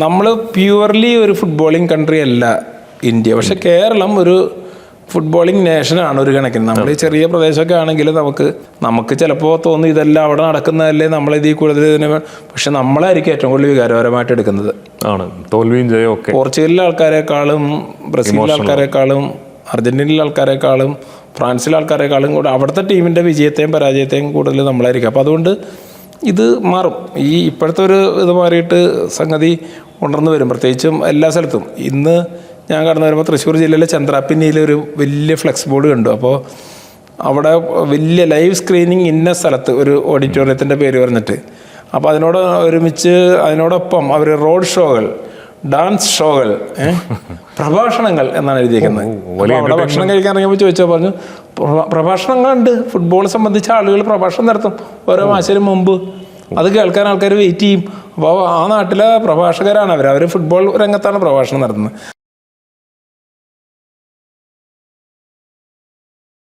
നമ്മൾ പ്യുവർലി ഒരു footballing country അല്ല ഇന്ത്യ. പക്ഷെ കേരളം ഒരു ഫുട്ബോളിങ് നേഷനാണ് ഒരു കണക്കിന്. നമ്മൾ ഈ ചെറിയ പ്രദേശമൊക്കെ ആണെങ്കിലും നമുക്ക് ചിലപ്പോൾ തോന്നും ഇതെല്ലാം അവിടെ നടക്കുന്നതല്ലേ, നമ്മളിതിൽ കൂടുതൽ ഇതിന്. പക്ഷെ നമ്മളായിരിക്കും ഏറ്റവും കൂടുതൽ വികാരപരമായിട്ട് എടുക്കുന്നത്. ആണ് തോൽവിയും ജയവും ഒക്കെ. പോർച്ചുഗലിലെ ആൾക്കാരെക്കാളും ബ്രസീലിലെ ആൾക്കാരെക്കാളും അർജന്റീനയിലെ ആൾക്കാരെക്കാളും ഫ്രാൻസിലെ ആൾക്കാരെക്കാളും കൂടെ അവിടുത്തെ ടീമിൻ്റെ വിജയത്തെയും പരാജയത്തെയും കൂടുതൽ നമ്മളായിരിക്കും. അപ്പോൾ അതുകൊണ്ട് ഇത് മാറും. ഈ ഇപ്പോഴത്തെ ഒരു ഇത് മാറിയിട്ട് സംഗതി ഉണർന്നു വരും, പ്രത്യേകിച്ചും എല്ലാ സ്ഥലത്തും. ഇന്ന് ഞാൻ കടന്നു വരുമ്പോൾ തൃശ്ശൂർ ജില്ലയിലെ ചന്ദ്രാപ്പിന്നിയിലൊരു വലിയ ഫ്ലെക്സ് ബോർഡ് കണ്ടു. അപ്പോൾ അവിടെ വലിയ ലൈവ് സ്ക്രീനിങ് ഇന്ന സ്ഥലത്ത് ഒരു ഓഡിറ്റോറിയത്തിൻ്റെ പേര് പറഞ്ഞിട്ട്. അപ്പോൾ അതിനോടൊപ്പം അവർ റോഡ് ഷോകൾ, ഡാൻസ് ഷോകൾ, പ്രഭാഷണങ്ങൾ എന്നാണ് എഴുതിയിരിക്കുന്നത്. അവിടെ ഭക്ഷണം കഴിക്കാൻ ഇറങ്ങിയപ്പോൾ ചോദിച്ചാൽ പറഞ്ഞു പ്രഭാഷണങ്ങളുണ്ട്, ഫുട്ബോൾ സംബന്ധിച്ച ആളുകൾ പ്രഭാഷണം നടത്തും ഓരോ മാച്ചിനും മുമ്പ്. അത് കേൾക്കാൻ ആൾക്കാർ വെയിറ്റ് ചെയ്യും. അപ്പോൾ ആ നാട്ടിലെ പ്രഭാഷകരാണ് അവർ ഫുട്ബോൾ രംഗത്താണ് പ്രഭാഷണം നടത്തുന്നത്.